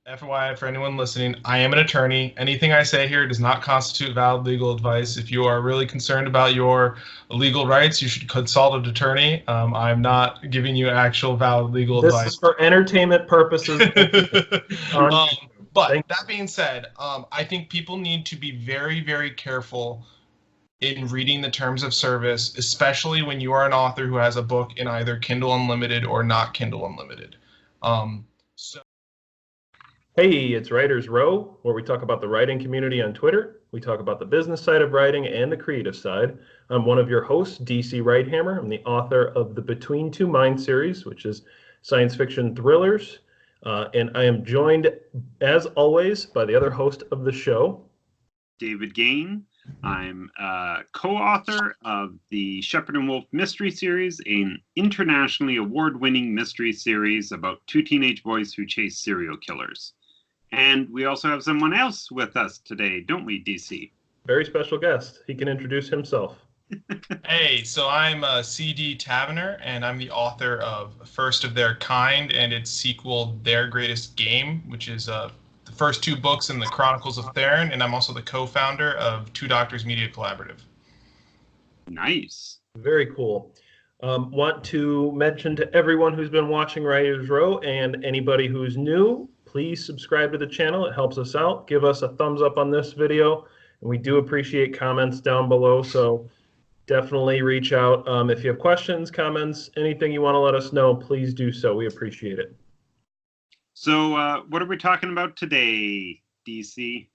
FYI, for anyone listening, I am an attorney. Anything I say here does not constitute valid legal advice. If you are really concerned about your legal rights, you should consult an attorney. I'm not giving you actual valid legal This is advice. for entertainment purposes on um, YouTube. but Thank that being said, I think people need to be very, very careful in reading the terms of service, especially when you are an author who has a book in either Kindle Unlimited or not Kindle Unlimited. So Hey, it's Writers Row, where we talk about the writing community on Twitter. We talk about the business side of writing and the creative side. I'm one of your hosts, DC Wright-Hammer. I'm the author of the Between Two Minds series, which is science fiction thrillers. And I am joined, as always, by the other host of the show, David Gane. I'm a co-author of the Shepherd and Wolf mystery series, an internationally award-winning mystery series about two teenage boys who chase serial killers. And we also have someone else with us today, don't we, DC? Very special guest. He can introduce himself. Hey, so I'm CD Tavenor, and I'm the author of First of Their Kind and its sequel, Their Greatest Game, which is the first two books in the Chronicles of Theron, and I'm also the co-founder of Two Doctors Media Collaborative. Nice. Very cool. Want to mention to everyone who's been watching Writers Row and anybody who's new, please subscribe to the channel. It helps us out. Give us a thumbs up on this video. And we do appreciate comments down below. So definitely reach out. If you have questions, comments, anything you want to let us know, please do so. We appreciate it. So what are we talking about today, DC?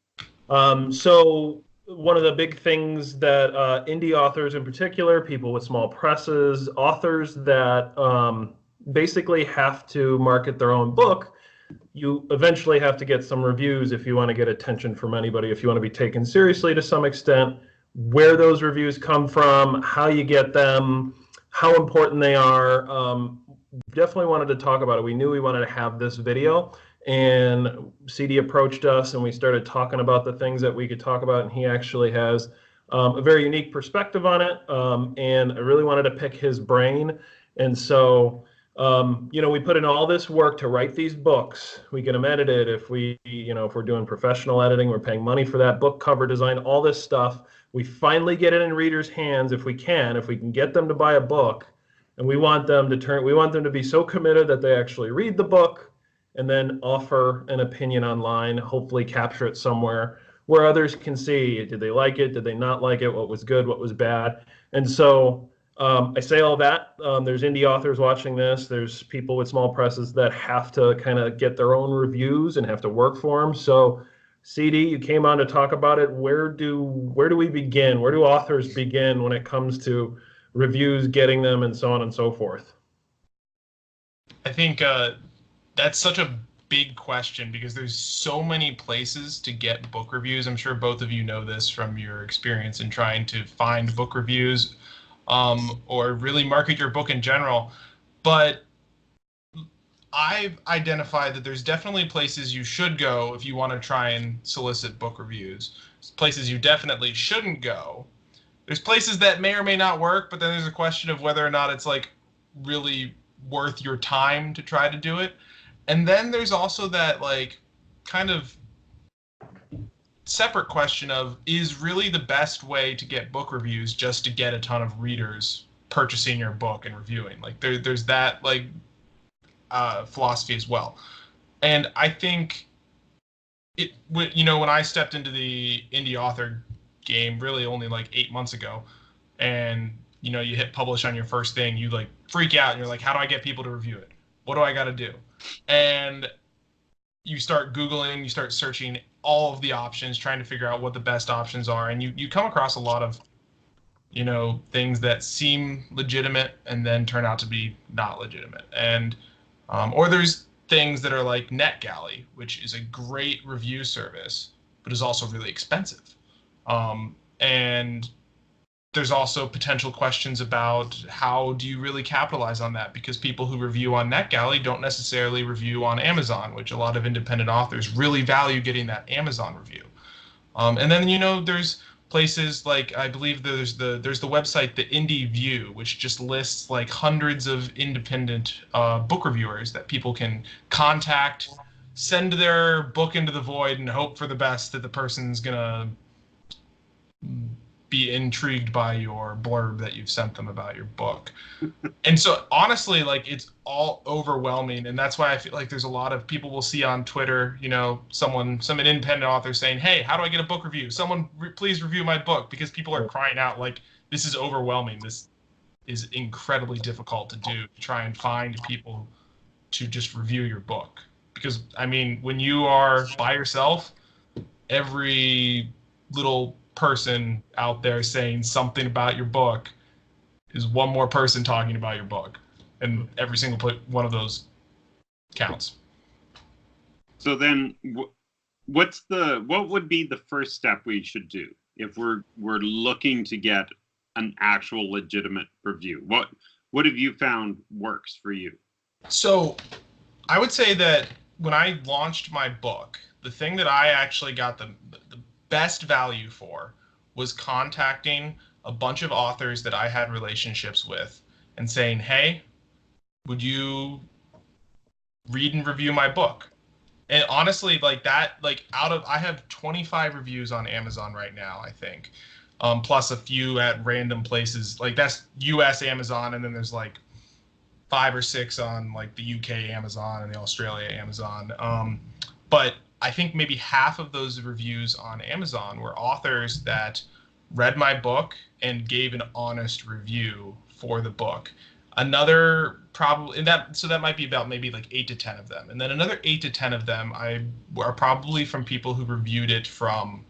So one of the big things that indie authors in particular, people with small presses, authors that basically have to market their own book, you eventually have to get some reviews if you want to get attention from anybody, if you want to be taken seriously to some extent, where those reviews come from, how you get them, how important they are. Definitely wanted to talk about it. We knew we wanted to have this video, and CD approached us and we started talking about the things that we could talk about, and he actually has a very unique perspective on it, and I really wanted to pick his brain. And so we put in all this work to write these books. We get them edited. If we're doing professional editing, we're paying money for that, book cover design, all this stuff. We finally get it in readers' hands if we can get them to buy a book, and we want them to be so committed that they actually read the book and then offer an opinion online, hopefully capture it somewhere where others can see, did they like it, did they not like it, what was good, what was bad. And so I say all that. There's indie authors watching this. There's people with small presses that have to kind of get their own reviews and have to work for them. So, CD, you came on to talk about it. Where do we begin? Where do authors begin when it comes to reviews, getting them, and so on and so forth? I think that's such a big question because there's so many places to get book reviews. I'm sure both of you know this from your experience in trying to find book reviews. Or really market your book in general. But I've identified that there's definitely places you should go if you want to try and solicit book reviews. There's places you definitely shouldn't go. There's places that may or may not work, but then there's a question of whether or not it's like really worth your time to try to do it. And then there's also that like kind of separate question of, is really the best way to get book reviews just to get a ton of readers purchasing your book and reviewing? Like there's that like philosophy as well. And I think when I stepped into the indie author game really only like 8 months ago, and you hit publish on your first thing, you like freak out and you're like, how do I get people to review it? What do I got to do? And you start Googling, you start searching all of the options, trying to figure out what the best options are. And you come across a lot of, things that seem legitimate and then turn out to be not legitimate. And, or there's things that are like NetGalley, which is a great review service, but is also really expensive. And there's also potential questions about how do you really capitalize on that, because people who review on NetGalley don't necessarily review on Amazon, which a lot of independent authors really value getting that Amazon review. And then there's places like, I believe there's the website the Indie View, which just lists like hundreds of independent book reviewers that people can contact send their book into the void and hope for the best that the person's gonna be intrigued by your blurb that you've sent them about your book. And so honestly, like, it's all overwhelming, and that's why I feel like there's a lot of people will see on Twitter, some independent author saying, hey, how do I get a book review? Someone please review my book, because people are crying out like, this is overwhelming. This is incredibly difficult to do, to try and find people to just review your book. Because, I mean, when you are by yourself, every little person out there saying something about your book is one more person talking about your book, and every single one of those counts. So then, what would be the first step we should do if we're looking to get an actual legitimate review? What have you found works for you? So I would say that when I launched my book, the thing that I actually got the best value for was contacting a bunch of authors that I had relationships with and saying, hey, would you read and review my book? And honestly, like that, like I have 25 reviews on Amazon right now, I think, plus a few at random places. Like, that's US Amazon, and then there's like 5 or 6 on like the UK Amazon and the Australia Amazon. But I think maybe half of those reviews on Amazon were authors that read my book and gave an honest review for the book. Another probably, that might be about maybe like 8 to 10 of them. And then another 8 to 10 of them are probably from people who reviewed it from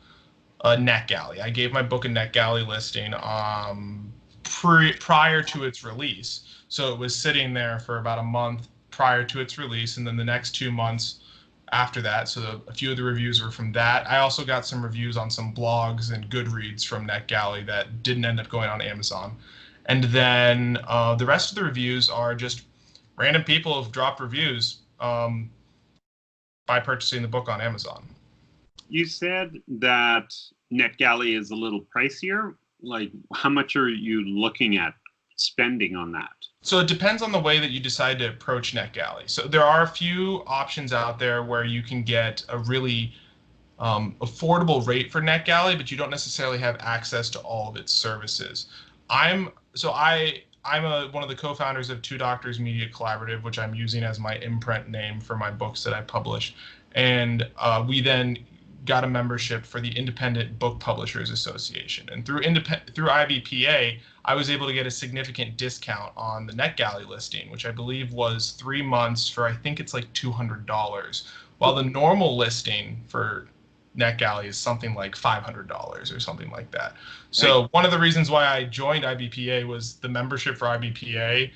NetGalley. I gave my book a NetGalley listing prior to its release. So it was sitting there for about a month prior to its release, and then the next 2 months after that. So a few of the reviews were from that. I also got some reviews on some blogs and Goodreads from NetGalley that didn't end up going on Amazon. And then the rest of the reviews are just random people who've dropped reviews by purchasing the book on Amazon. You said that NetGalley is a little pricier. Like, how much are you looking at spending on that? So it depends on the way that you decide to approach NetGalley. So there are a few options out there where you can get a really affordable rate for NetGalley, but you don't necessarily have access to all of its services. I'm one of the co-founders of Two Doctors Media Collaborative, which I'm using as my imprint name for my books that I publish. And we then got a membership for the Independent Book Publishers Association. And through IBPA, I was able to get a significant discount on the NetGalley listing, which I believe was 3 months for, I think it's like $200, while the normal listing for NetGalley is something like $500 or something like that. So one of the reasons why I joined IBPA was the membership for IBPA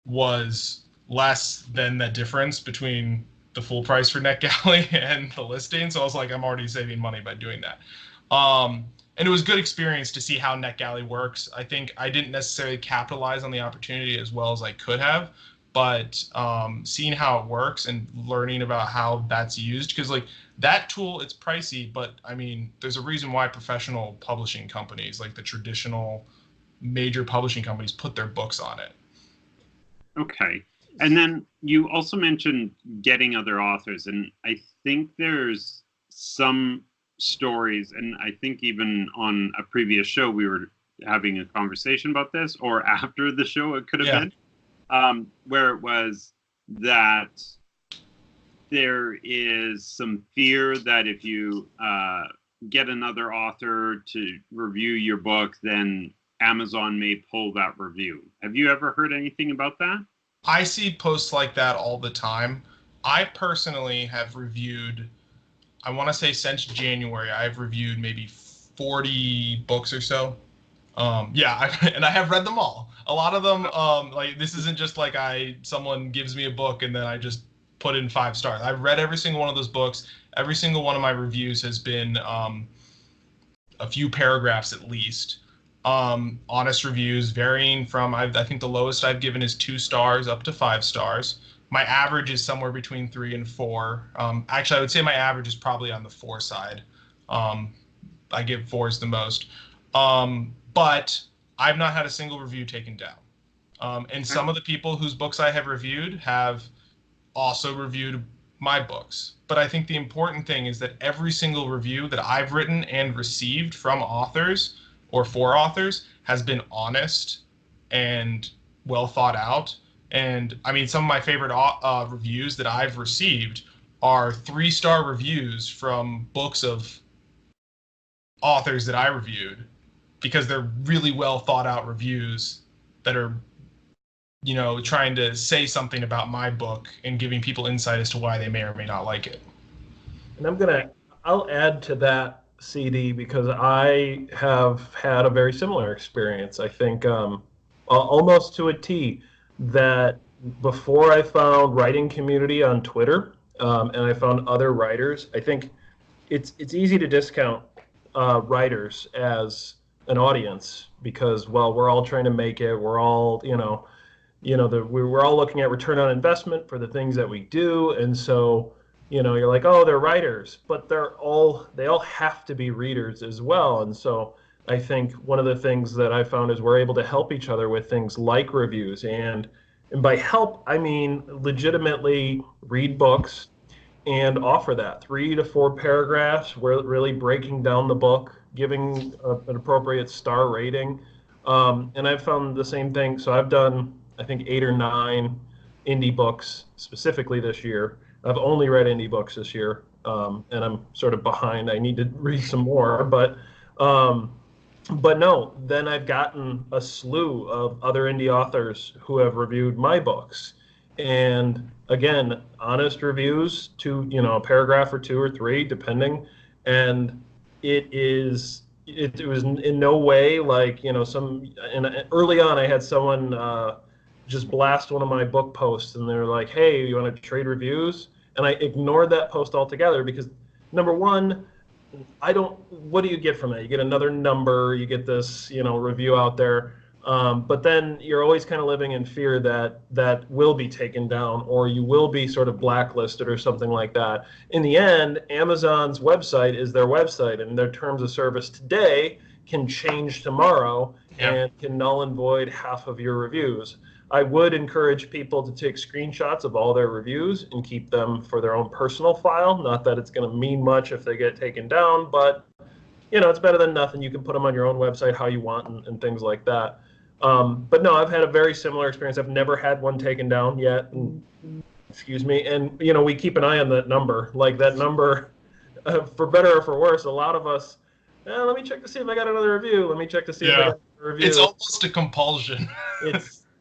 was less than the difference between the full price for NetGalley and the listing. So I was like, I'm already saving money by doing that. And it was a good experience to see how NetGalley works. I think I didn't necessarily capitalize on the opportunity as well as I could have, but seeing how it works and learning about how that's used, because like that tool, it's pricey, but I mean, there's a reason why professional publishing companies, like the traditional major publishing companies, put their books on it. Okay. And then you also mentioned getting other authors, and I think there's some stories, and I think even on a previous show we were having a conversation about this, or after the show it could have been, where it was that there is some fear that if you get another author to review your book, then Amazon may pull that review. Have you ever heard anything about that? I see posts like that all the time. I personally have reviewed, I want to say since January, I've reviewed maybe 40 books or so. And I have read them all. A lot of them, like, this isn't just like someone gives me a book and then I just put in 5 stars. I've read every single one of those books. Every single one of my reviews has been a few paragraphs at least. Honest reviews varying from, I think the lowest I've given is 2 stars up to 5 stars. My average is somewhere between 3 and 4. Actually, I would say my average is probably on the 4 side. I give 4s the most. But I've not had a single review taken down. And some of the people whose books I have reviewed have also reviewed my books. But I think the important thing is that every single review that I've written and received from authors or for authors has been honest and well thought out. And I mean, some of my favorite reviews that I've received are 3-star reviews from books of authors that I reviewed, because they're really well thought out reviews that are, you know, trying to say something about my book and giving people insight as to why they may or may not like it. And I'll add to that, CD, because I have had a very similar experience. I think almost to a T, that before I found writing community on Twitter, and I found other writers, I think it's easy to discount writers as an audience because, well, we're all trying to make it. We're all, we're all looking at return on investment for the things that we do, and so, you're like, oh, they're writers, but they all have to be readers as well. And so I think one of the things that I found is we're able to help each other with things like reviews, and by help I mean legitimately read books and offer that 3 to 4 paragraphs where really breaking down the book, giving an appropriate star rating. And I've found the same thing. So I've done, I think, 8 or 9 indie books specifically this year. I've only read indie books this year, and I'm sort of behind. I need to read some more, but no, then I've gotten a slew of other indie authors who have reviewed my books. And again, honest reviews, a paragraph or 2 or 3, depending. And it was in no way like, and early on I had someone just blast one of my book posts, and they're like, hey, you want to trade reviews? And I ignored that post altogether because, number one, what do you get from that? You get another number, you get this, review out there. But then you're always kind of living in fear that will be taken down, or you will be sort of blacklisted or something like that. In the end, Amazon's website is their website, and their terms of service today can change tomorrow. Yep. And can null and void half of your reviews. I would encourage people to take screenshots of all their reviews and keep them for their own personal file. Not that it's going to mean much if they get taken down, but it's better than nothing. You can put them on your own website how you want and things like that. But no, I've had a very similar experience. I've never had one taken down yet. Excuse me. And, we keep an eye on that number. Like that number, for better or for worse, a lot of us, let me check to see if I got another review. Let me check to see if I got another review. It's almost a compulsion.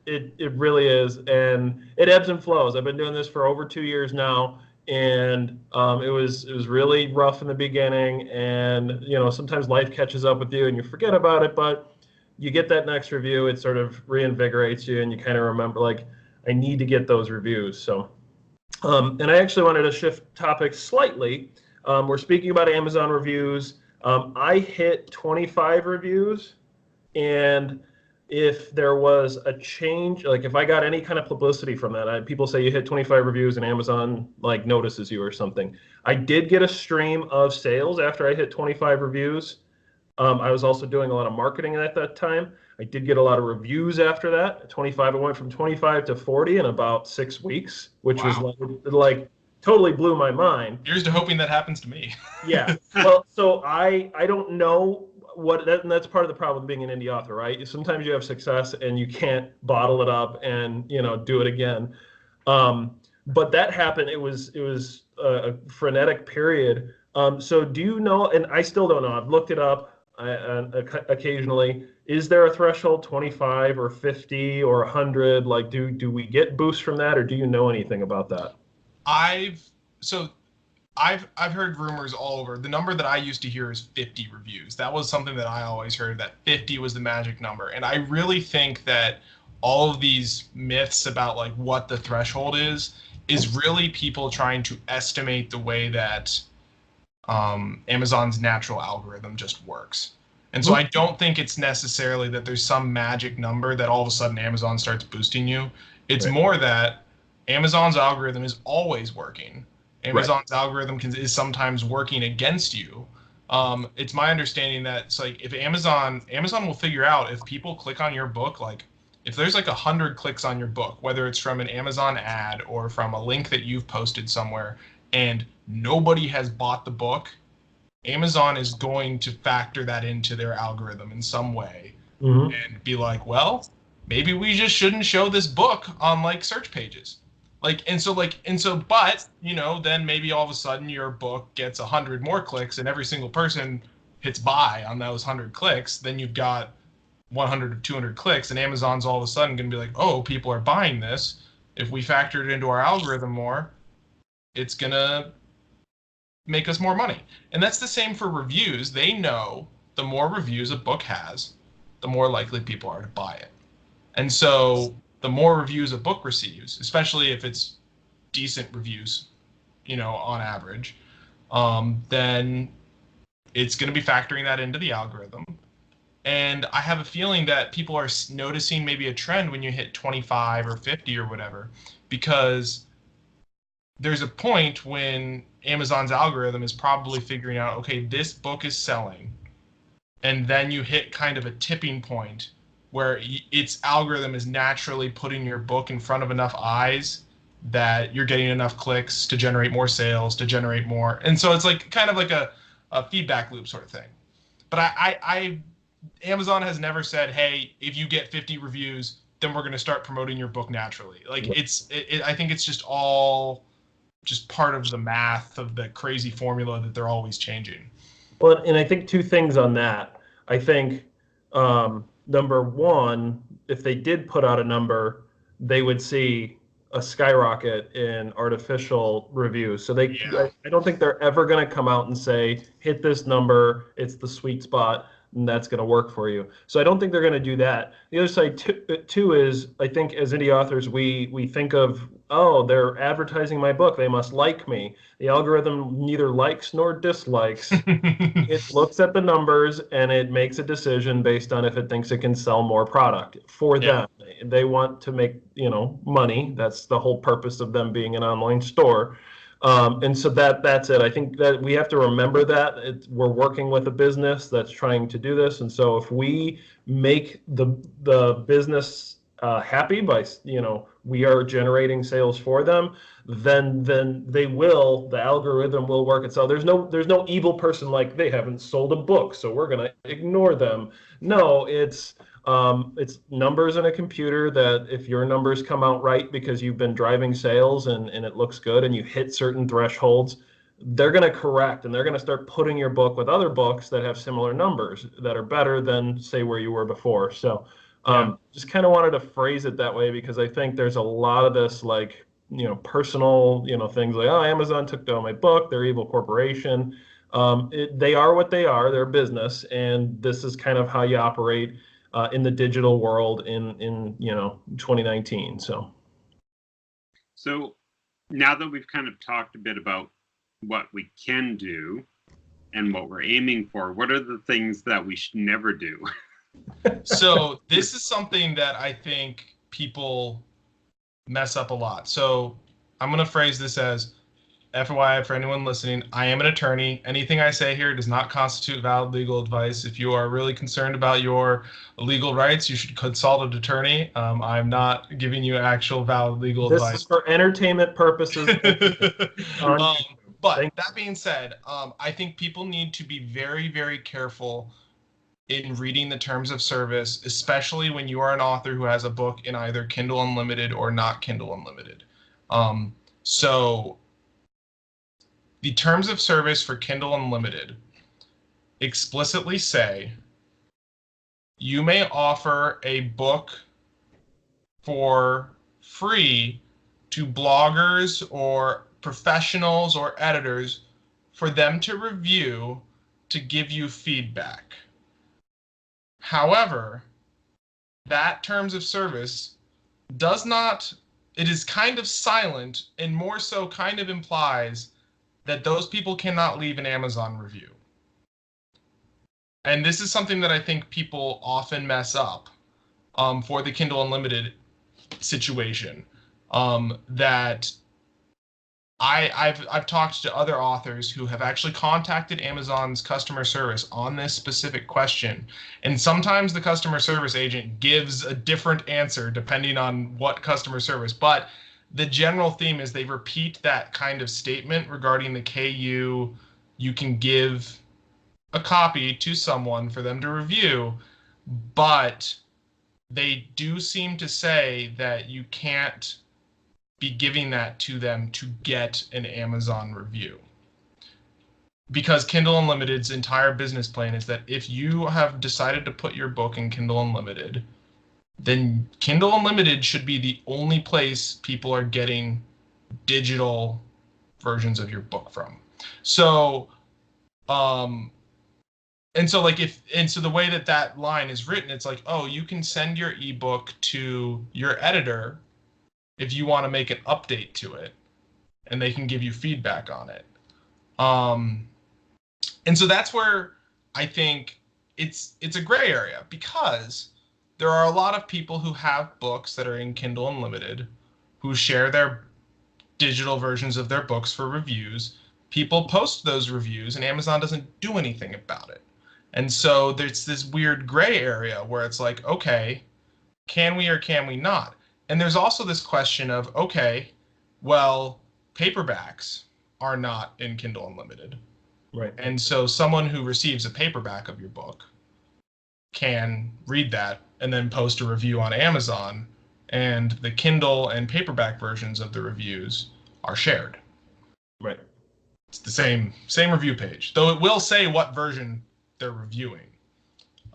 It really is. And it ebbs and flows. I've been doing this for over 2 years now. And it was really rough in the beginning. And, sometimes life catches up with you and you forget about it. But you get that next review, it sort of reinvigorates you, and you kind of remember, like, I need to get those reviews. So, and I actually wanted to shift topics slightly. We're speaking about Amazon reviews. I hit 25 reviews, and if there was a change, like if I got any kind of publicity from that, people say you hit 25 reviews and Amazon like notices you or something. I did get a stream of sales after I hit 25 reviews. I was also doing a lot of marketing at that time. I did get a lot of reviews after that. At 25, I went from 25 to 40 in about 6 weeks, which was like totally blew my mind. Here's to hoping that happens to me. Yeah. Well, so I don't know and that's part of the problem being an indie author, right? Sometimes you have success and you can't bottle it up and, do it again. But that happened. It was a frenetic period. So do you know, and I still don't know, I've looked it up occasionally, is there a threshold, 25 or 50 or 100? Like, do we get boosts from that, or do you know anything about that? I've heard rumors all over. The number that I used to hear is 50 reviews. That was something that I always heard, that 50 was the magic number. And I really think that all of these myths about like what the threshold is really people trying to estimate the way that Amazon's natural algorithm just works. And so I don't think it's necessarily that there's some magic number that all of a sudden Amazon starts boosting you. It's more that Amazon's algorithm is always working. Amazon's algorithm is sometimes working against you. It's my understanding that it's like if Amazon will figure out if people click on your book, like if there's like 100 clicks on your book, whether it's from an Amazon ad or from a link that you've posted somewhere, and nobody has bought the book, Amazon is going to factor that into their algorithm in some way and be like, well, maybe we just shouldn't show this book on like search pages. But then maybe all of a sudden your book gets 100 more clicks and every single person hits buy on those 100 clicks. Then you've got 100 or 200 clicks, and Amazon's all of a sudden going to be like, oh, people are buying this. If we factor it into our algorithm more, it's going to make us more money. And that's the same for reviews. They know the more reviews a book has, the more likely people are to buy it. And so the more reviews a book receives, especially if it's decent reviews, on average, then it's going to be factoring that into the algorithm. And I have a feeling that people are noticing maybe a trend when you hit 25 or 50 or whatever, because there's a point when Amazon's algorithm is probably figuring out, okay, this book is selling. And then you hit kind of a tipping point where its algorithm is naturally putting your book in front of enough eyes that you're getting enough clicks to generate more sales, to generate more. And so it's like kind of like a feedback loop sort of thing. But Amazon has never said, hey, if you get 50 reviews, then we're going to start promoting your book naturally. Like I think it's just all just part of the math of the crazy formula that they're always changing. Well, and I think two things on that. I think number one, if they did put out a number, they would see a skyrocket in artificial reviews. So I don't think they're ever going to come out and say, hit this number, it's the sweet spot, and that's going to work for you. So I don't think they're going to do that. The other side too is, I think as indie authors, we think of, oh, they're advertising my book, they must like me. The algorithm neither likes nor dislikes. It looks at the numbers and it makes a decision based on if it thinks it can sell more product for them. They want to make money. That's the whole purpose of them being an online store. And so that's it. I think that we have to remember that we're working with a business that's trying to do this. And so if we make the business happy by, we are generating sales for them, then the algorithm will work itself. There's no evil person like they haven't sold a book, so we're going to ignore them. No, it's numbers in a computer that if your numbers come out right because you've been driving sales and it looks good and you hit certain thresholds, they're going to correct and they're going to start putting your book with other books that have similar numbers that are better than, say, where you were before. So just kind of wanted to phrase it that way because I think there's a lot of this personal, things like, oh, Amazon took down my book, they're evil corporation. They are what they are, they're business, and this is kind of how you operate in the digital world in 2019. So now that we've kind of talked a bit about what we can do and what we're aiming for, what are the things that we should never do? So this is something that I think people mess up a lot. So I'm going to phrase this as, FYI, for anyone listening, I am an attorney. Anything I say here does not constitute valid legal advice. If you are really concerned about your legal rights, you should consult an attorney. I'm not giving you actual valid legal advice. This is for entertainment purposes. But that being said, I think people need to be very, very careful in reading the terms of service, especially when you are an author who has a book in either Kindle Unlimited or not Kindle Unlimited. So the terms of service for Kindle Unlimited explicitly say you may offer a book for free to bloggers or professionals or editors for them to review to give you feedback. However, that terms of service it is kind of silent and more so kind of implies that those people cannot leave an Amazon review. And this is something that I think people often mess up for the Kindle Unlimited situation. That I've talked to other authors who have actually contacted Amazon's customer service on this specific question. And sometimes the customer service agent gives a different answer depending on what customer service. But the general theme is they repeat that kind of statement regarding the KU. You can give a copy to someone for them to review, but they do seem to say that you can't be giving that to them to get an Amazon review. Because Kindle Unlimited's entire business plan is that if you have decided to put your book in Kindle Unlimited, then Kindle Unlimited should be the only place people are getting digital versions of your book from. So, and so the way that line is written, it's like, oh, you can send your ebook to your editor if you want to make an update to it, and they can give you feedback on it. And so that's where I think it's a gray area, because there are a lot of people who have books that are in Kindle Unlimited who share their digital versions of their books for reviews. People post those reviews and Amazon doesn't do anything about it. And so there's this weird gray area where it's like, okay, can we or can we not? And there's also this question of, okay, well, paperbacks are not in Kindle Unlimited. Right. And so someone who receives a paperback of your book can read that and then post a review on Amazon, and the Kindle and paperback versions of the reviews are shared. Right. It's the same review page, though it will say what version they're reviewing.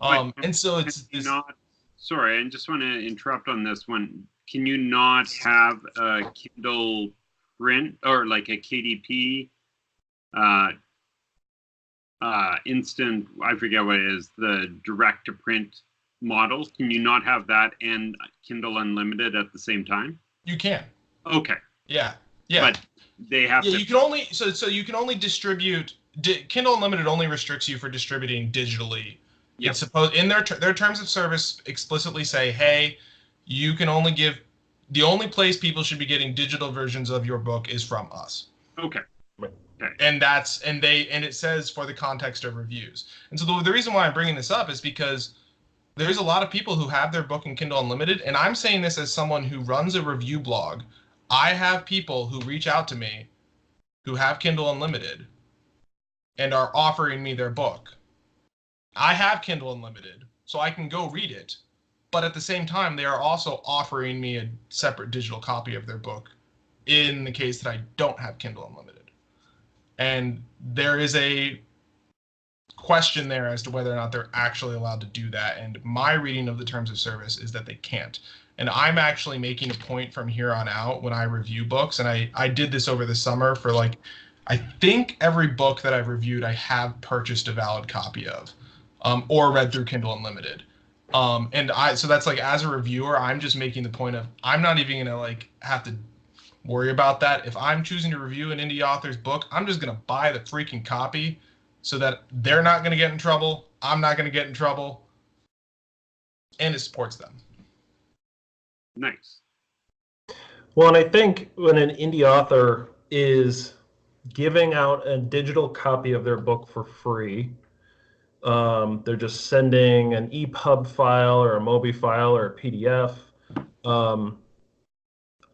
And so it's not. Sorry, I just want to interrupt on this one. Can you not have a Kindle print or like a KDP instant? I forget what it is. The direct to print model. Can you not have that and Kindle Unlimited at the same time? You can. Okay. Yeah. But they have to. You can only so you can only distribute. Kindle Unlimited only restricts you for distributing digitally. Yep. It's supposed in their terms of service explicitly say, hey, you can only give, the only place people should be getting digital versions of your book is from us. Okay. Okay. And it says for the context of reviews. And so the reason why I'm bringing this up is because there's a lot of people who have their book in Kindle Unlimited, and I'm saying this as someone who runs a review blog. I have people who reach out to me who have Kindle Unlimited and are offering me their book. I have Kindle Unlimited, so I can go read it. But at the same time, they are also offering me a separate digital copy of their book in the case that I don't have Kindle Unlimited. And there is a question there as to whether or not they're actually allowed to do that. And my reading of the terms of service is that they can't. And I'm actually making a point from here on out when I review books, and I did this over the summer for I think every book that I've reviewed, I have purchased a valid copy of, or read through Kindle Unlimited. So that's as a reviewer, I'm just making the point of, I'm not even gonna have to worry about that. If I'm choosing to review an indie author's book, I'm just gonna buy the freaking copy so that they're not gonna get in trouble, I'm not gonna get in trouble, and it supports them. Nice. Well, and I think when an indie author is giving out a digital copy of their book for free, they're just sending an EPUB file or a MOBI file or a PDF.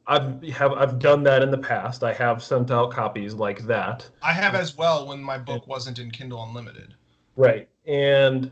I've done that in the past. I have sent out copies like that. I have as well when my book wasn't in Kindle Unlimited. Right. And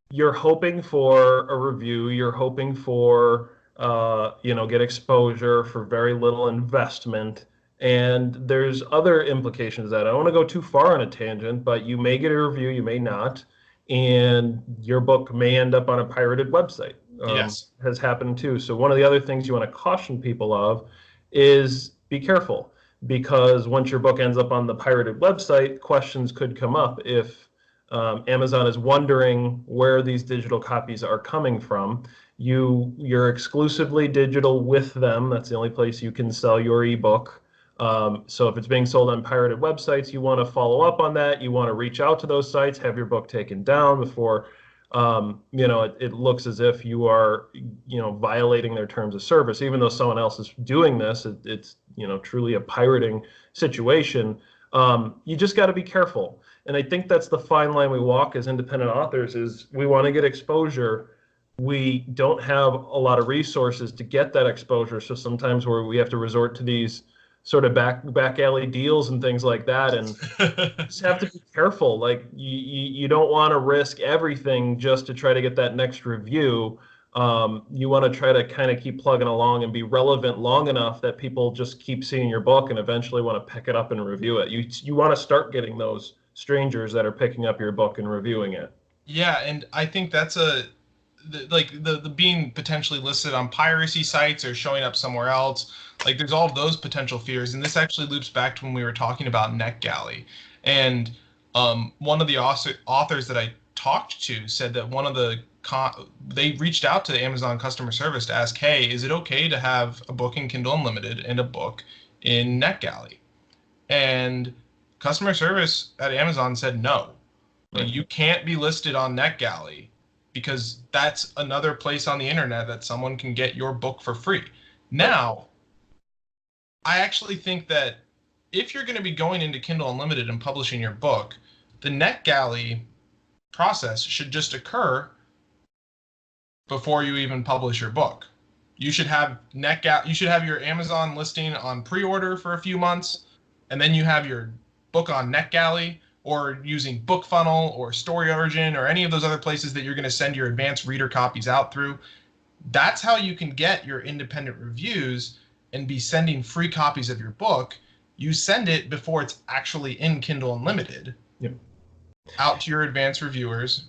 you're hoping for a review. You're hoping for, get exposure for very little investment. And there's other implications that I don't want to go too far on a tangent, but you may get a review, you may not. And your book may end up on a pirated website. Yes. Has happened too. So one of the other things you want to caution people of is be careful, because once your book ends up on the pirated website, questions could come up if Amazon is wondering where these digital copies are coming from. You're exclusively digital with them. That's the only place you can sell your ebook. So if it's being sold on pirated websites, you want to follow up on that. You want to reach out to those sites, have your book taken down before it looks as if you are, violating their terms of service. Even though someone else is doing this, it's truly a pirating situation. You just got to be careful. And I think that's the fine line we walk as independent authors, is we want to get exposure we don't have a lot of resources to get that exposure. So sometimes we have to resort to these sort of back alley deals and things like that. And just have to be careful. Like you don't want to risk everything just to try to get that next review. You want to try to kind of keep plugging along and be relevant long enough that people just keep seeing your book and eventually want to pick it up and review it. You want to start getting those strangers that are picking up your book and reviewing it. Yeah, and I think that's the being potentially listed on piracy sites or showing up somewhere else. Like there's all of those potential fears, and this actually loops back to when we were talking about NetGalley. And one of the authors that I talked to said that one of they reached out to the Amazon customer service to ask, hey, is it okay to have a book in Kindle Unlimited and a book in NetGalley? And customer service at Amazon said no. Right. You can't be listed on NetGalley because that's another place on the internet that someone can get your book for free. Now, I actually think that if you're going to be going into Kindle Unlimited and publishing your book, the NetGalley process should just occur before you even publish your book. You should have you should have your Amazon listing on pre-order for a few months, and then you have your book on NetGalley, or using BookFunnel or StoryOrigin or any of those other places that you're going to send your advanced reader copies out through. That's how you can get your independent reviews and be sending free copies of your book. You send it before it's actually in Kindle Unlimited. Yep. Out to your advanced reviewers,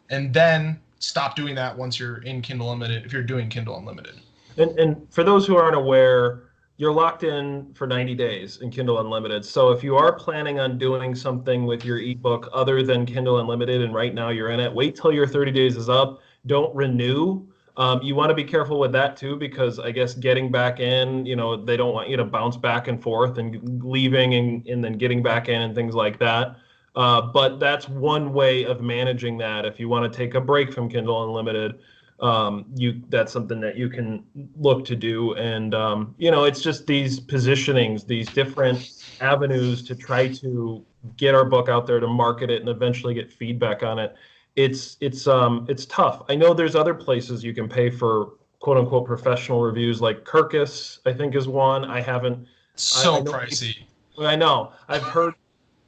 and then stop doing that once you're in Kindle Unlimited, if you're doing Kindle Unlimited. And for those who aren't aware, you're locked in for 90 days in Kindle Unlimited. So if you are planning on doing something with your ebook other than Kindle Unlimited, and right now you're in it, wait till your 30 days is up. Don't renew. You want to be careful with that too, because I guess getting back in, they don't want you to bounce back and forth and leaving and then getting back in and things like that. But that's one way of managing that. If you want to take a break from Kindle Unlimited, that's something that you can look to do. And it's just these positionings, these different avenues to try to get our book out there, to market it and eventually get feedback on it. It's tough. I know there's other places you can pay for quote unquote professional reviews, like Kirkus, I think is one. I haven't. So pricey. I know. I've heard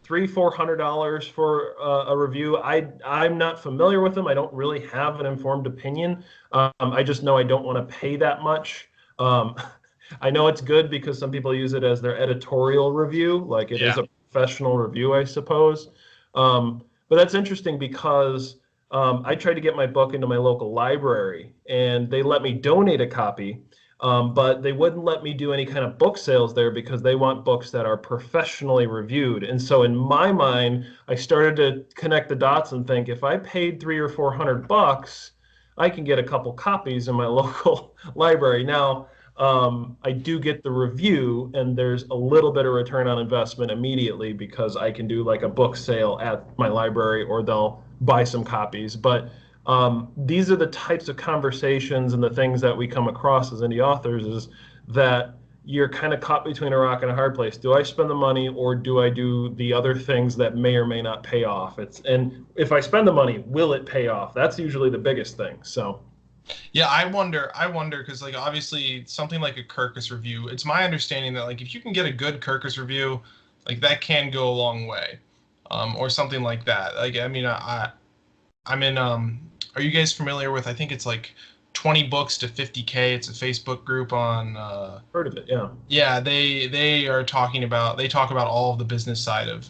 $300-400 for a review. I'm not familiar with them. I don't really have an informed opinion. I just know I don't want to pay that much. I know it's good because some people use it as their editorial review, like it is a professional review, I suppose. But that's interesting because I tried to get my book into my local library, and they let me donate a copy. But they wouldn't let me do any kind of book sales there because they want books that are professionally reviewed. And so in my mind, I started to connect the dots and think, if I paid $300 or $400, I can get a couple copies in my local library. Now, I do get the review, and there's a little bit of return on investment immediately because I can do like a book sale at my library, or they'll buy some copies. But these are the types of conversations and the things that we come across as indie authors, is that you're kind of caught between a rock and a hard place. Do I spend the money, or do I do the other things that may or may not pay off? And if I spend the money, will it pay off? That's usually the biggest thing. So yeah, I wonder because like obviously something like a Kirkus review, it's my understanding that like if you can get a good Kirkus review, like that can go a long way, or something like that. Like I mean, I'm in are you guys familiar with, I think it's like 20 books to 50K. It's a Facebook group on heard of it, yeah. Yeah, they talk about all of the business side of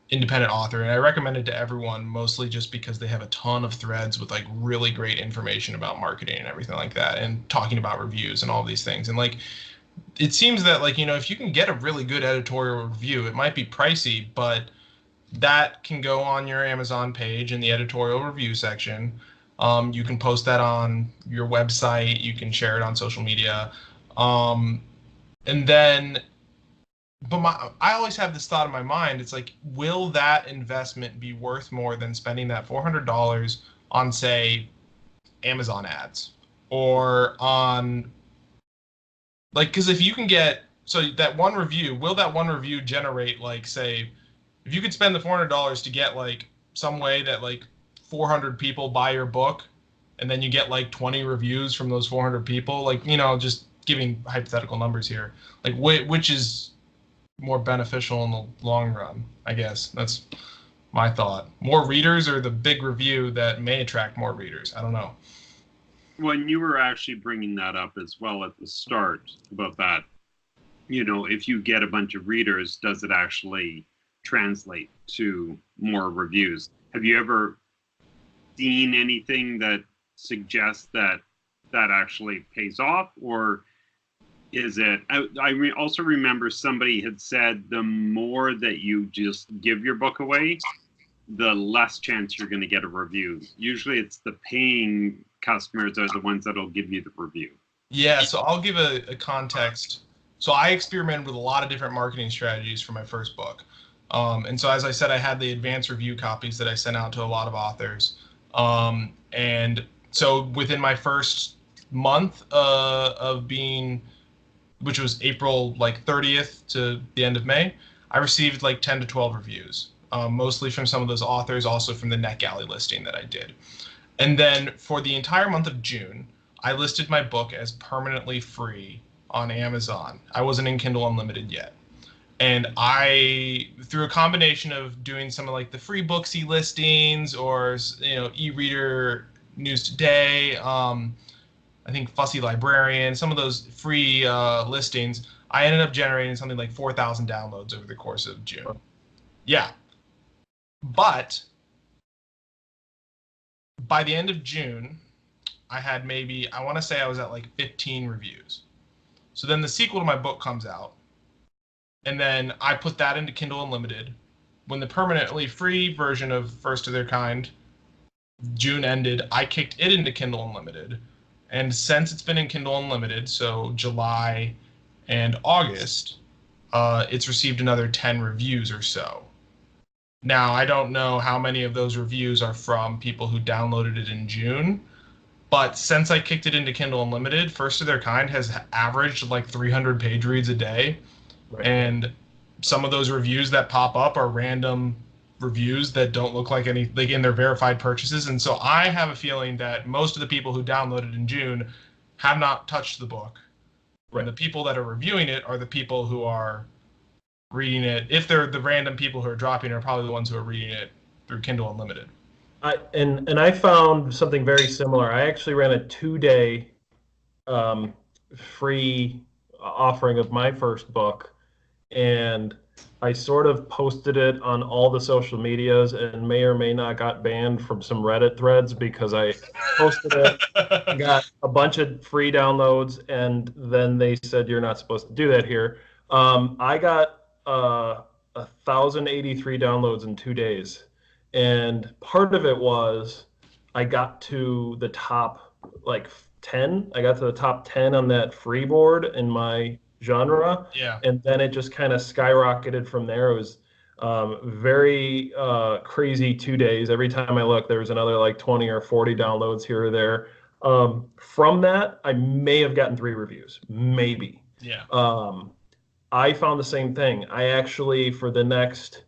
independent author, and I recommend it to everyone, mostly just because they have a ton of threads with like really great information about marketing and everything like that, and talking about reviews and all these things. And like it seems that like if you can get a really good editorial review, it might be pricey, but that can go on your Amazon page in the editorial review section. You can post that on your website. You can share it on social media. And then, I always have this thought in my mind. It's like, will that investment be worth more than spending that $400 on, say, Amazon ads, or on, like, because if you can get, so that one review, will that one review generate, like, say, if you could spend the $400 to get like some way that like 400 people buy your book, and then you get like 20 reviews from those 400 people, like, just giving hypothetical numbers here, like which is more beneficial in the long run? I guess that's my thought. More readers or the big review that may attract more readers? I don't know. When you were actually bringing that up as well at the start about that, if you get a bunch of readers, does it actually translate to more reviews? Have you ever seen anything that suggests that actually pays off, or is it? I also remember somebody had said the more that you just give your book away, the less chance you're going to get a review. Usually it's the paying customers are the ones that'll give you the review. Yeah, so I'll give a context. So I experimented with a lot of different marketing strategies for my first book. And so, as I said, I had the advanced review copies that I sent out to a lot of authors. And so within my first month of being, which was April like 30th to the end of May, I received like 10 to 12 reviews, mostly from some of those authors, also from the NetGalley listing that I did. And then for the entire month of June, I listed my book as permanently free on Amazon. I wasn't in Kindle Unlimited yet. And I, through a combination of doing some of like the free Booksy listings or, e-reader News Today, I think Fussy Librarian, some of those free listings, I ended up generating something like 4,000 downloads over the course of June. Yeah. But by the end of June, I had maybe, I want to say I was at like 15 reviews. So then the sequel to my book comes out, and then I put that into Kindle Unlimited. When the permanently free version of First of Their Kind, June ended, I kicked it into Kindle Unlimited. And since it's been in Kindle Unlimited, so July and August, it's received another 10 reviews or so. Now, I don't know how many of those reviews are from people who downloaded it in June, but since I kicked it into Kindle Unlimited, First of Their Kind has averaged like 300 page reads a day. Right. And some of those reviews that pop up are random reviews that don't look like any, like in their verified purchases. And so I have a feeling that most of the people who downloaded in June have not touched the book. Right. And the people that are reviewing it are the people who are reading it. If they're the random people who are dropping, are probably the ones who are reading it through Kindle Unlimited. I found something very similar. I actually ran a 2-day free offering of my first book, and I sort of posted it on all the social medias and may or may not got banned from some Reddit threads because I posted it, got a bunch of free downloads, and then they said, you're not supposed to do that here. I got 1,083 downloads in 2 days. And part of it was I got to the top like 10. I got to the top 10 on that free board in my genre. Yeah. And then it just kind of skyrocketed from there. It was very crazy 2 days. Every time I looked, there was another like 20 or 40 downloads here or there. From that, I may have gotten 3 reviews, maybe. Yeah. I found the same thing. I actually, for the next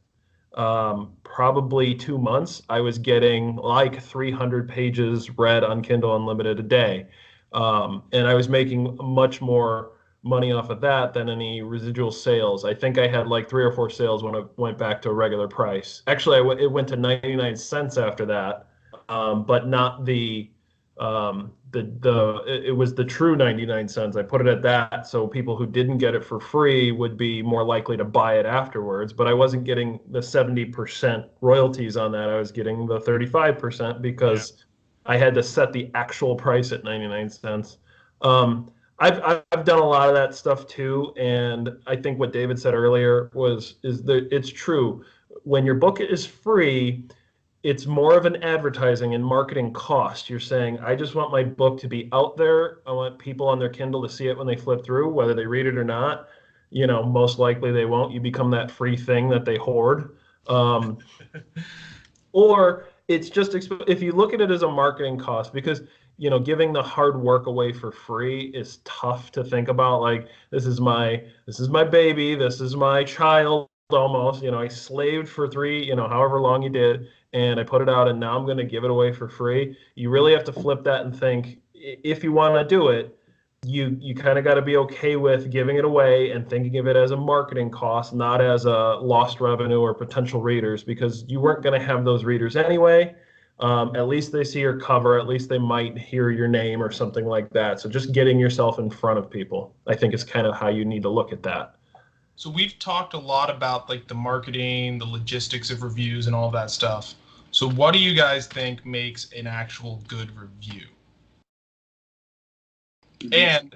probably 2 months, I was getting like 300 pages read on Kindle Unlimited a day. And I was making much more money off of that than any residual sales. I think I had like 3 or 4 sales when I went back to a regular price. Actually, it went to 99 cents after that, but not it was the true 99 cents. I put it at that so people who didn't get it for free would be more likely to buy it afterwards. But I wasn't getting the 70% royalties on that. I was getting the 35% because I had to set the actual price at 99 cents. I've done a lot of that stuff too, and I think what David said earlier it's true. When your book is free, it's more of an advertising and marketing cost. You're saying, I just want my book to be out there. I want people on their Kindle to see it when they flip through, whether they read it or not. Most likely they won't. You become that free thing that they hoard. Or it's just, if you look at it as a marketing cost, because, giving the hard work away for free is tough to think about. Like, this is my baby, this is my child almost, I slaved for 3, however long you did. and I put it out and now I'm going to give it away for free. You really have to flip that and think, if you want to do it, you kind of got to be okay with giving it away and thinking of it as a marketing cost, not as a lost revenue or potential readers, because you weren't going to have those readers anyway. At least they see your cover. At least they might hear your name or something like that. So just getting yourself in front of people, I think, is kind of how you need to look at that. So we've talked a lot about like the marketing, the logistics of reviews, and all that stuff. So what do you guys think makes an actual good review? And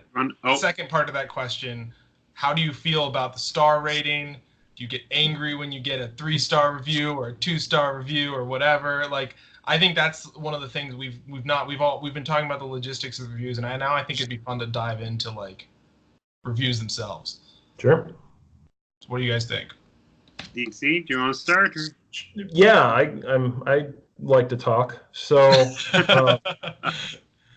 second part of that question, how do you feel about the star rating? Do you get angry when you get a 3-star review or a 2-star review or whatever? Like, I think that's one of the things we've been talking about the logistics of reviews, and I think it'd be fun to dive into like reviews themselves. Sure. So what do you guys think? DC, do you want to start? Or? Yeah, I like to talk. So.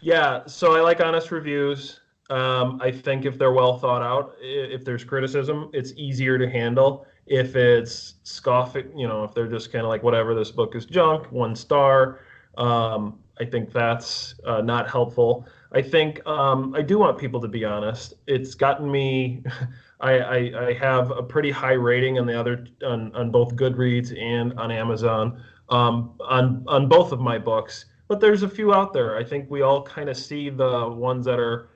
Yeah, so I like honest reviews. I think if they're well thought out, if there's criticism, it's easier to handle. If it's scoffing, if they're just kind of like, whatever, this book is junk, 1 star, I think that's not helpful. I think I do want people to be honest. It's gotten me. I have a pretty high rating on on both Goodreads and on Amazon on both of my books. But there's a few out there. I think we all kind of see the ones that are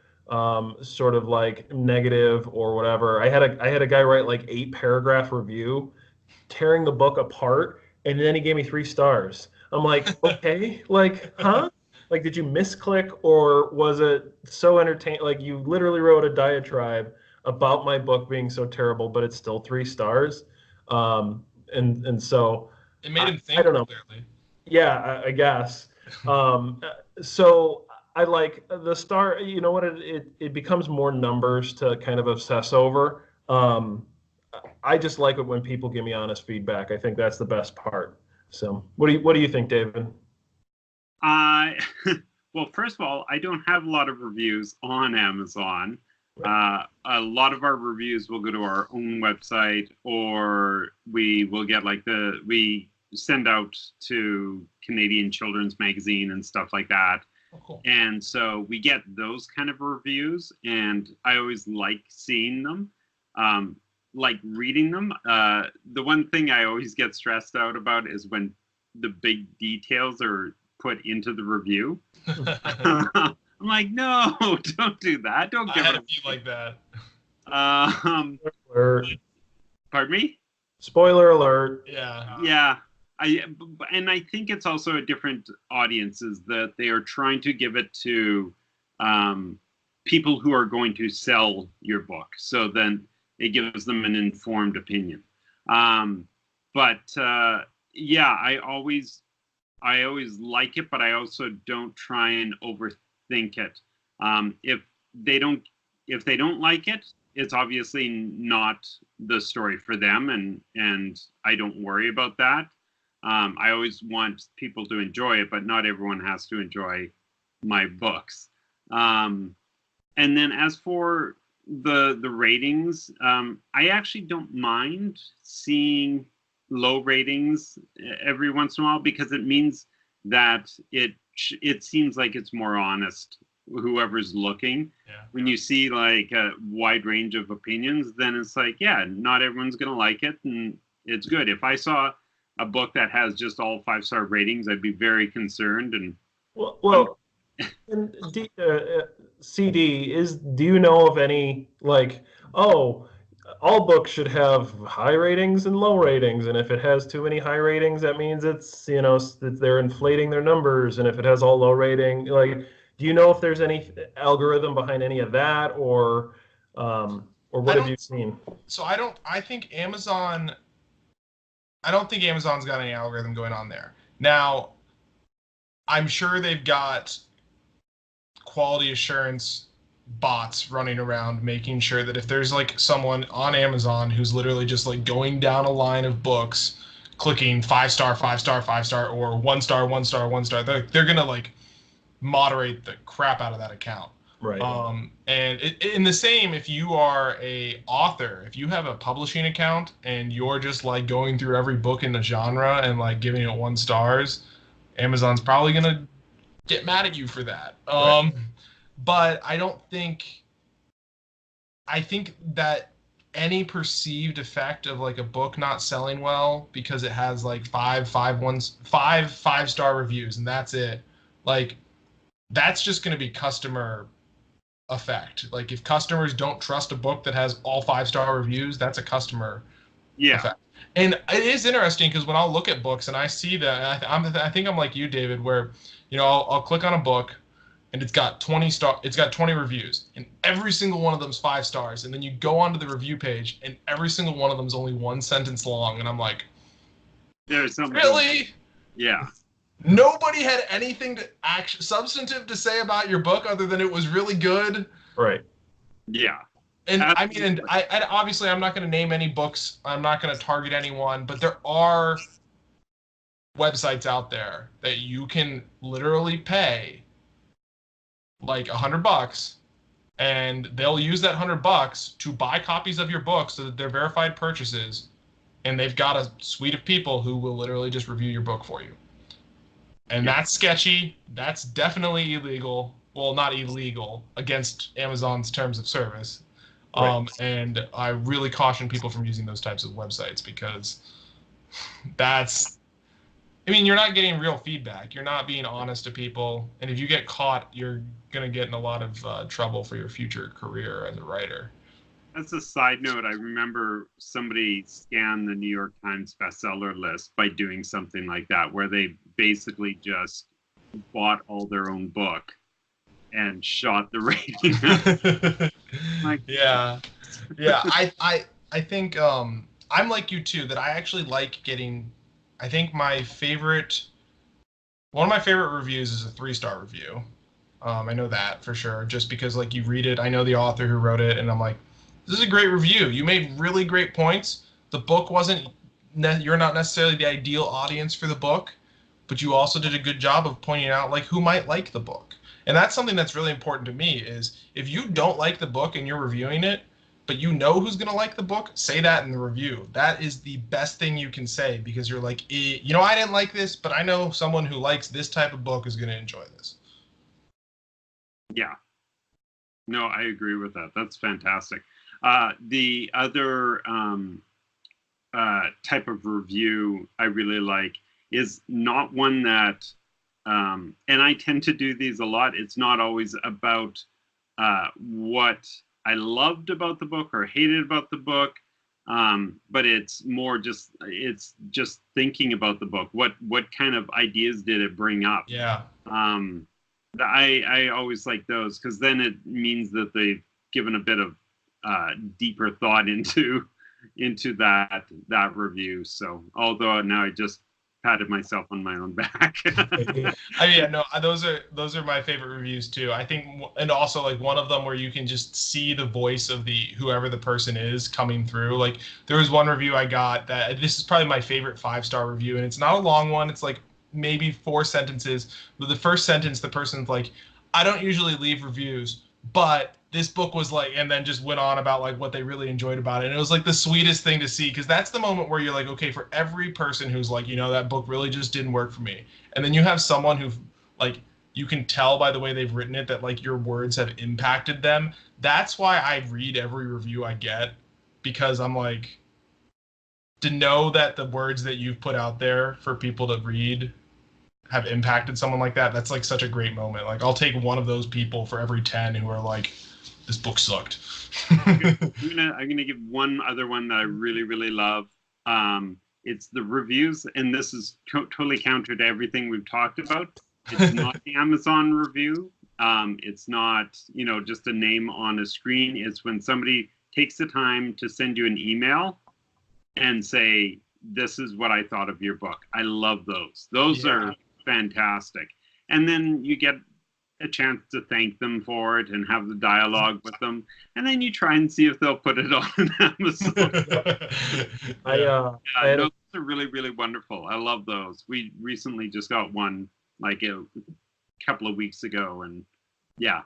sort of like negative or whatever. I had a guy write like 8-paragraph review, tearing the book apart, and then he gave me 3 stars. I'm like, okay, like, huh? Like, did you misclick, or was it so entertaining? Like, you literally wrote a diatribe about my book being so terrible, but it's still 3 stars. And so it made him think. I don't know. Clearly. Yeah, I guess. So I like the star. You know what? It becomes more numbers to kind of obsess over. I just like it when people give me honest feedback. I think that's the best part. So what do you think, David? Well, first of all, I don't have a lot of reviews on Amazon. A lot of our reviews will go to our own website, or we will get we send out to Canadian Children's Magazine and stuff like that. Oh, cool. And so we get those kind of reviews, and I always like seeing them, like reading them. The one thing I always get stressed out about is when the big details are put into the review. I'm like, no, don't do that. Don't give I had it a few like that. Pardon me? Spoiler alert. Yeah. Yeah. And I think it's also a different audiences that they are trying to give it to people who are going to sell your book. So then it gives them an informed opinion. Yeah, I always like it, but I also don't try and overthink it. If they don't like it, it's obviously not the story for them, and I don't worry about that. I always want people to enjoy it, but not everyone has to enjoy my books. And then as for the ratings, I actually don't mind seeing low ratings every once in a while, because it means that it seems like it's more honest, whoever's looking. Yeah. When you see like a wide range of opinions, then it's like, yeah, not everyone's gonna like it, and it's good. If I saw a book that has just all 5-star ratings, I'd be very concerned. And well and CD do you know of any, like, oh, all books should have high ratings and low ratings, and if it has too many high ratings, that means it's they're inflating their numbers, and if it has all low rating, like, do you know if there's any algorithm behind any of that, or what have you seen? So I don't think Amazon's got any algorithm going on there. Now, I'm sure they've got quality assurance bots running around making sure that if there's like someone on Amazon who's literally just like going down a line of books, clicking 5-star, 5-star, 5-star, or 1-star, 1-star, 1-star, they're gonna like moderate the crap out of that account. Right. And in the same, if you are a author, if you have a publishing account and you're just like going through every book in the genre and like giving it 1 stars, Amazon's probably gonna get mad at you for that. Right. But I think that any perceived effect of like a book not selling well because it has like 5 5-star reviews and that's it, like that's just going to be customer effect. Like if customers don't trust a book that has all 5-star reviews, that's a customer Yeah. effect. And it is interesting because when I'll look at books and I see that, I think I'm like you, David, where I'll click on a book and it's got 20 reviews and every single one of them's 5 stars, and then you go onto the review page and every single one of them is only 1 sentence long, and I'm like, There's something. really? Yeah. Nobody had anything substantive to say about your book other than it was really good. Right. Yeah. And Absolutely. I mean, and I obviously I'm not going to name any books. I'm not going to target anyone, but there are websites out there that you can literally pay like $100, and they'll use that $100 to buy copies of your book so that they're verified purchases, and they've got a suite of people who will literally just review your book for you. And that's sketchy. That's definitely illegal. Well, not illegal, against Amazon's terms of service. Right. And I really caution people from using those types of websites because you're not getting real feedback. You're not being honest to people. And if you get caught, you're going to get in a lot of trouble for your future career as a writer. As a side note, I remember somebody scanned the New York Times bestseller list by doing something like that, where they basically just bought all their own book and shot the rating. Yeah. I think I'm like you too, that I actually like getting. I think one of my favorite reviews is a 3-star review. I know that for sure, just because like you read it, I know the author who wrote it, and I'm like, this is a great review. You made really great points. The book you're not necessarily the ideal audience for the book, but you also did a good job of pointing out like who might like the book. And that's something that's really important to me is if you don't like the book and you're reviewing it, but you know who's going to like the book, say that in the review. That is the best thing you can say because you're like, I didn't like this, but I know someone who likes this type of book is going to enjoy this. Yeah. No, I agree with that. That's fantastic. The other type of review I really like is not one that, and I tend to do these a lot. It's not always about what I loved about the book or hated about the book, but it's more just thinking about the book. What kind of ideas did it bring up? Yeah. I always like those because then it means that they've given a bit of deeper thought into that review. So although now I just patted myself on my own back. Those are my favorite reviews too. I think, and also like one of them where you can just see the voice of whoever the person is coming through. Like there was one review I got that this is probably my favorite 5-star review, and it's not a long one. It's like maybe 4 sentences. But the first sentence, the person's like, I don't usually leave reviews, but this book was like, and then just went on about like what they really enjoyed about it. And it was like the sweetest thing to see, because that's the moment where you're like, okay, for every person who's like, that book really just didn't work for me. And then you have someone who like, you can tell by the way they've written it that like your words have impacted them. That's why I read every review I get, because I'm like, to know that the words that you've put out there for people to read have impacted someone like that, that's like such a great moment. Like I'll take one of those people for every 10 who are like, this book sucked. I'm gonna give one other one that I really, really love. It's the reviews, and this is totally counter to everything we've talked about. It's not the Amazon review. It's not, just a name on a screen. It's when somebody takes the time to send you an email and say, this is what I thought of your book. I love those. Those are fantastic. And then you get a chance to thank them for it and have the dialogue with them, and then you try and see if they'll put it on Amazon. Those are really, really wonderful. I love those. We recently just got one like a couple of weeks ago, and yeah,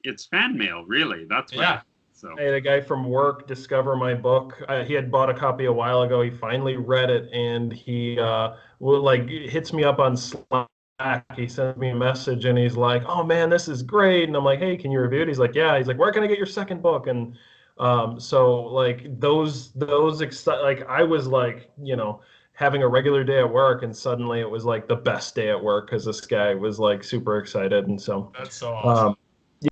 it's fan mail, really. That's what Yeah. So I had a guy from work discover my book. He had bought a copy a while ago. He finally read it, and he hits me up on Slack. He sends me a message, and he's like, "Oh man, this is great." And I'm like, "Hey, can you review it?" He's like, "Yeah." He's like, "Where can I get your second book?" And so like like I was like, having a regular day at work, and suddenly it was like the best day at work because this guy was like super excited, and so That's so awesome.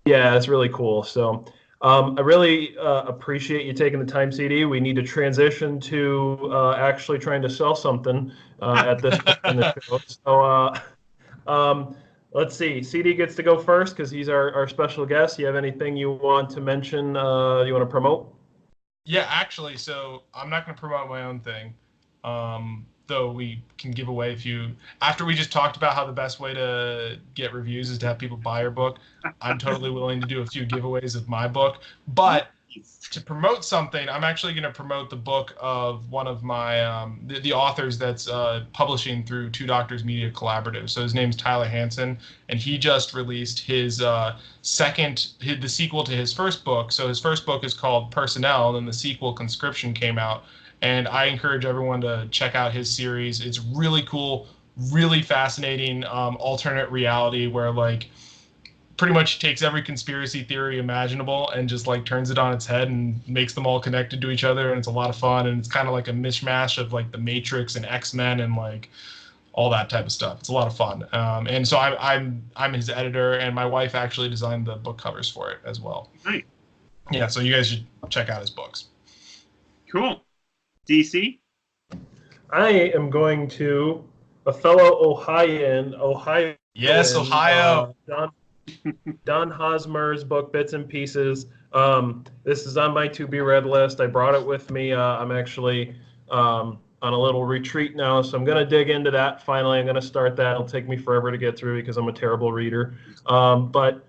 yeah, it's really cool. So. I really appreciate you taking the time, CD. We need to transition to actually trying to sell something at this point in the show. So let's see. CD gets to go first because he's our special guest. You have anything you want to mention? You want to promote? Yeah, actually, so I'm not going to promote my own thing, though we can give away a few. After we just talked about how the best way to get reviews is to have people buy your book, I'm totally willing to do a few giveaways of my book. But to promote something, I'm actually going to promote the book of one of my the authors that's publishing through Two Doctors Media Collaborative. So his name's Tyler Hansen, and he just released his the sequel to his first book. So his first book is called Personnel, and then the sequel, Conscription, came out. And I encourage everyone to check out his series. It's really cool, really fascinating alternate reality where like pretty much takes every conspiracy theory imaginable and just like turns it on its head and makes them all connected to each other. And it's a lot of fun. And it's kind of like a mishmash of like the Matrix and X-Men and like all that type of stuff. It's a lot of fun. And so I'm his editor, and my wife actually designed the book covers for it as well. Nice. Yeah, so you guys should check out his books. Cool. DC? I am going to a fellow Ohio. Yes, Ohio. Don Hosmer's book, Bits and Pieces. This is on my to-be-read list. I brought it with me. I'm actually on a little retreat now, so I'm going to dig into that. Finally, I'm going to start that. It'll take me forever to get through because I'm a terrible reader. But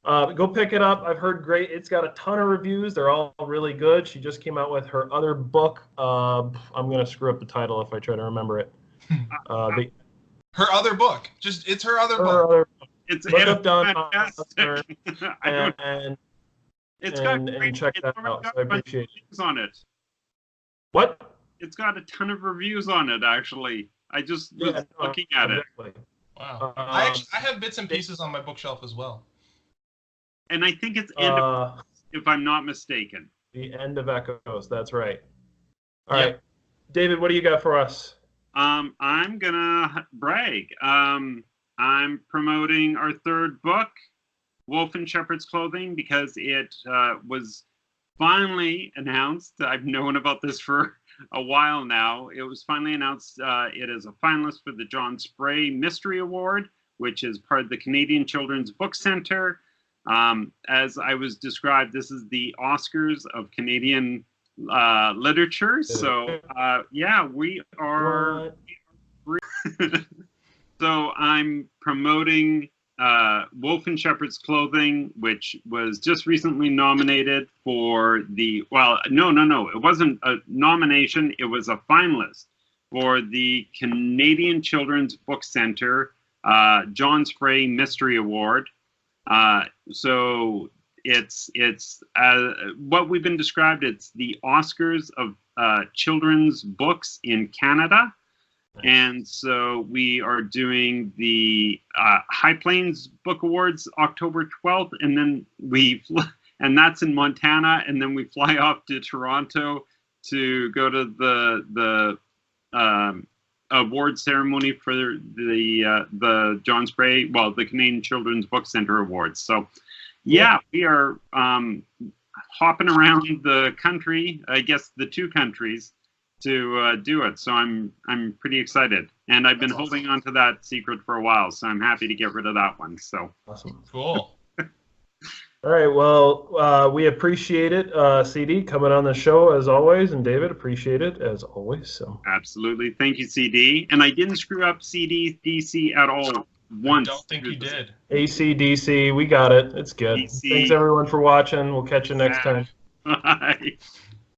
go pick it up. I've heard great. It's got a ton of reviews. They're all really good. She just came out with her other book. I'm going to screw up the title if I try to remember it. Her other book. It's her other book. It's Look up Don fantastic. and check that out. So I appreciate it. On it. What? It's got a ton of reviews on it, actually. I just was looking at it. Wow. I have Bits and Pieces on my bookshelf as well. And I think it's End of Echoes, if I'm not mistaken. The End of Echoes. That's right. All right. David, what do you got for us? I'm going to brag. I'm promoting our third book, Wolf in Shepherd's Clothing, because it was finally announced. I've known about this for a while now. It was finally announced it is a finalist for the John Spray Mystery Award, which is part of the Canadian Children's Book Centre. As I was described, this is the Oscars of Canadian literature. So, we are... So I'm promoting Wolf in Shepherd's Clothing, which was just recently nominated for the, no, it wasn't a nomination, it was a finalist for the Canadian Children's Book Centre John Spray Mystery Award. So it's what we've been described, it's the Oscars of children's books in Canada. And so we are doing the High Plains Book Awards October 12th, and then and that's in Montana, and then we fly off to Toronto to go to the award ceremony for the John Spray, the Canadian Children's Book Centre Awards. So we are hopping around the country, I guess the two countries, to do it. So I'm pretty excited, and I've been holding on to that secret for a while, so I'm happy to get rid of that one. So awesome. Cool. All right, well, we appreciate it, CD, coming on the show as always, and David, appreciate it as always. So absolutely, thank you, CD. And I didn't screw up CD DC at all once. I don't think you did. ACDC, we got it. It's good. DC. Thanks everyone for watching. We'll catch you next time. Bye.